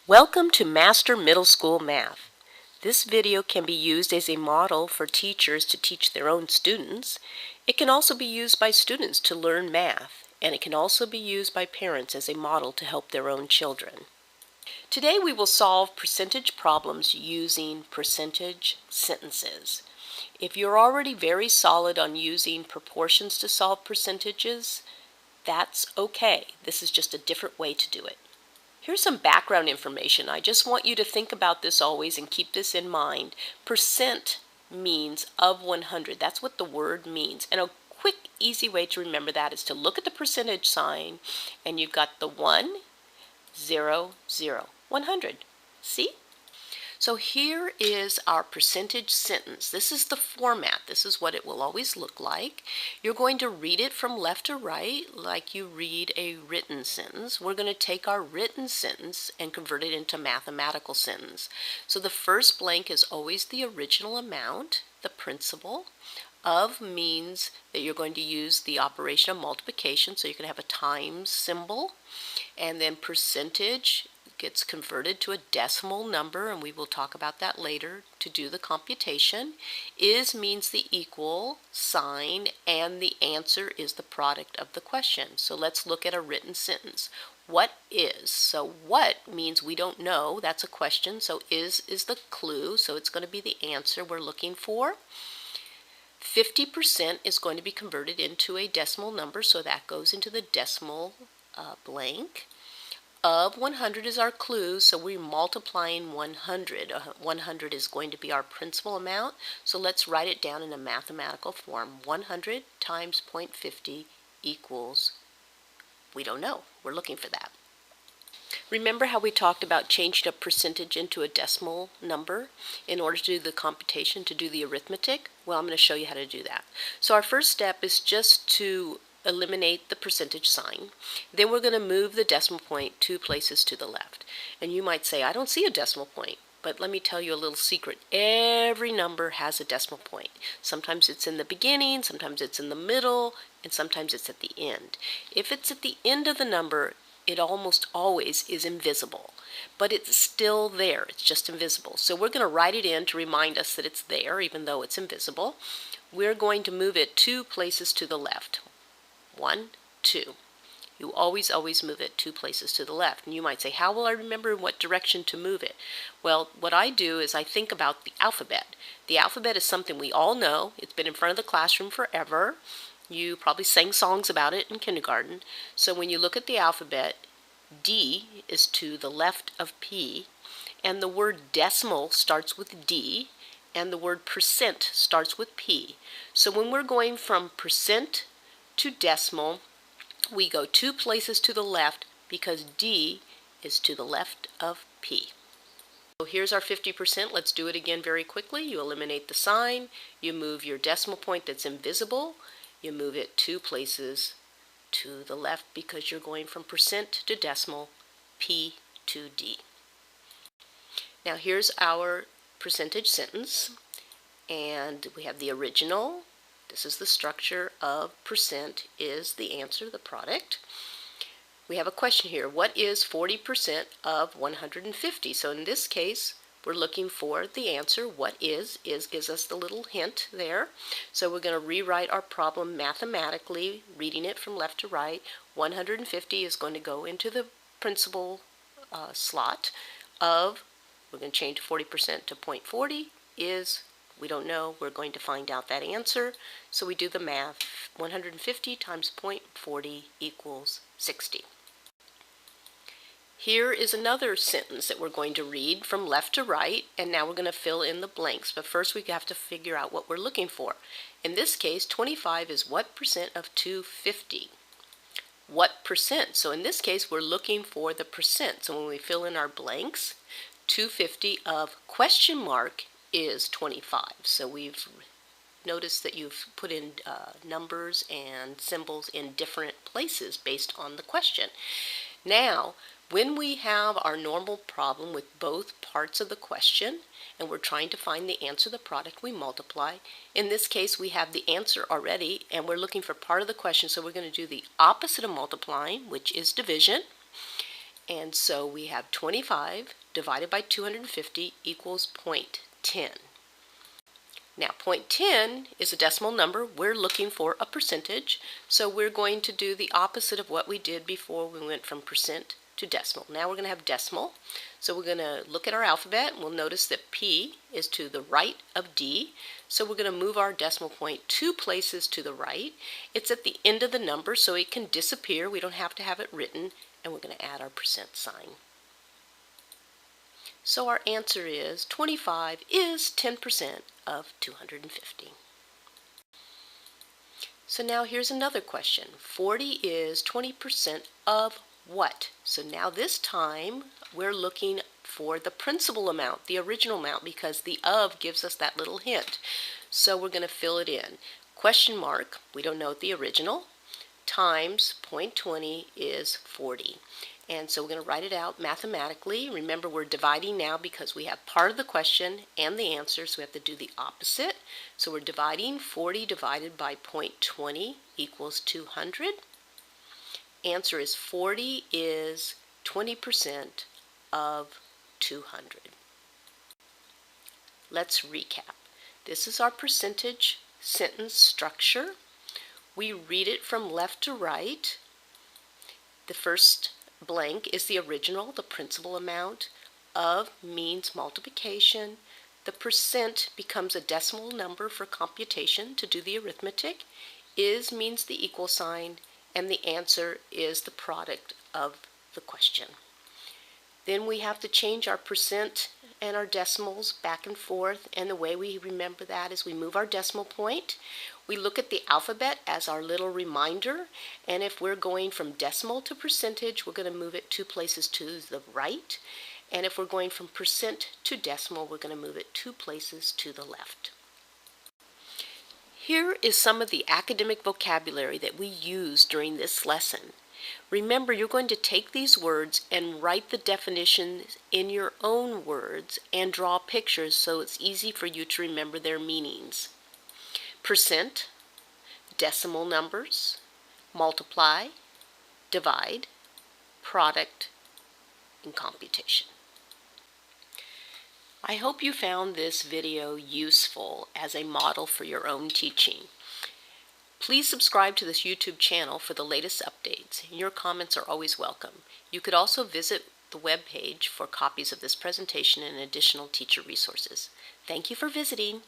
Welcome to Master Middle School Math. This video can be used as a model for teachers to teach their own students. It can also be used by students to learn math, and it can also be used by parents as a model to help their own children. Today we will solve percentage problems using percentage sentences. If you're already very solid on using proportions to solve percentages, that's okay. This is just a different way to do it. Here's some background information. I just want you to think about this always and keep this in mind. Percent means of 100. That's what the word means. And a quick, easy way to remember that is to look at the percentage sign and you've got the 1, 0, 0, 100. See? So here is our percentage sentence. This is the format. This is what it will always look like. You're going to read it from left to right like you read a written sentence. We're going to take our written sentence and convert it into mathematical sentence. So the first blank is always the original amount, the principal. Of means that you're going to use the operation of multiplication, so you're going to have a times symbol. And then percentage gets converted to a decimal number, and we will talk about that later to do the computation. Is means the equal sign, and the answer is the product of the question. So let's look at a written sentence. What is? So what means we don't know. That's a question. So is the clue. So it's going to be the answer we're looking for. 50% is going to be converted into a decimal number, so that goes into the decimal blank. Of 100 is our clue, so we're multiplying 100. 100 is going to be our principal amount, so let's write it down in a mathematical form. 100 times 0.50 equals, we don't know. We're looking for that. Remember how we talked about changing a percentage into a decimal number in order to do the computation, to do the arithmetic? Well, I'm going to show you how to do that. So our first step is just to eliminate the percentage sign. Then we're going to move the decimal point 2 places to the left. And you might say, I don't see a decimal point. But let me tell you a little secret. Every number has a decimal point. Sometimes it's in the beginning, sometimes it's in the middle, and sometimes it's at the end. If it's at the end of the number, it almost always is invisible, but it's still there. It's just invisible. So we're going to write it in to remind us that it's there, even though it's invisible. We're going to move it 2 places to the left. 1, 2. You always move it 2 places to the left. And you might say, how will I remember in what direction to move it? Well, what I do is I think about the alphabet. The alphabet is something we all know. It's been in front of the classroom forever. You probably sang songs about it in kindergarten. So when you look at the alphabet, D is to the left of P, and the word decimal starts with D, and the word percent starts with P. So when we're going from percent to decimal, we go 2 places to the left because D is to the left of P. So here's our 50%. Let's do it again very quickly. You eliminate the sign, you move your decimal point that's invisible, you move it 2 places to the left because you're going from percent to decimal, P to D. Now here's our percentage sentence, and we have the original. This is the structure of percent is the answer, the product. We have a question here. What is 40% of 150? So in this case, we're looking for the answer. What is gives us the little hint there. So we're going to rewrite our problem mathematically, reading it from left to right. 150 is going to go into the principal slot of, we're going to change 40% to 0.40, is, we don't know, we're going to find out that answer. So we do the math. 150 times 0.40 equals 60. Here is another sentence that we're going to read from left to right, and now we're going to fill in the blanks. But first we have to figure out what we're looking for. In this case, 25 is what percent of 250? What percent? So in this case, we're looking for the percent. So when we fill in our blanks, 250 of question mark is 25. So we've noticed that you've put in numbers and symbols in different places based on the question. Now, when we have our normal problem with both parts of the question and we're trying to find the answer, the product, we multiply. In this case, we have the answer already and we're looking for part of the question, so we're going to do the opposite of multiplying, which is division. And so we have 25 divided by 250 equals 0.10. Now 0.10 is a decimal number. We're looking for a percentage, so we're going to do the opposite of what we did before we went from percent to decimal. Now we're going to have decimal, so we're going to look at our alphabet and we'll notice that P is to the right of D, so we're going to move our decimal point 2 places to the right. It's at the end of the number, so it can disappear. We don't have to have it written, and we're going to add our percent sign. So our answer is 25 is 10% of 250. So now here's another question. 40 is 20% of what? So now this time we're looking for the principal amount, the original amount, because the of gives us that little hint. So we're going to fill it in. Question mark, we don't know the original, times 0.20 is 40. And so we're going to write it out mathematically. Remember, we're dividing now because we have part of the question and the answer, so we have to do the opposite. So we're dividing 40 divided by 0.20 equals 200. Answer is 40 is 20% of 200. Let's recap. This is our percentage sentence structure. We read it from left to right. The first blank is the original, the principal amount. Of means multiplication. The percent becomes a decimal number for computation to do the arithmetic. Is means the equal sign, and the answer is the product of the question. Then we have to change our percent and our decimals back and forth, and the way we remember that is we move our decimal point. We look at the alphabet as our little reminder, and if we're going from decimal to percentage, we're going to move it 2 places to the right, and if we're going from percent to decimal, we're going to move it 2 places to the left. Here is some of the academic vocabulary that we use during this lesson. Remember, you're going to take these words and write the definitions in your own words and draw pictures so it's easy for you to remember their meanings. Percent, decimal numbers, multiply, divide, product, and computation. I hope you found this video useful as a model for your own teaching. Please subscribe to this YouTube channel for the latest updates. Your comments are always welcome. You could also visit the web page for copies of this presentation and additional teacher resources. Thank you for visiting.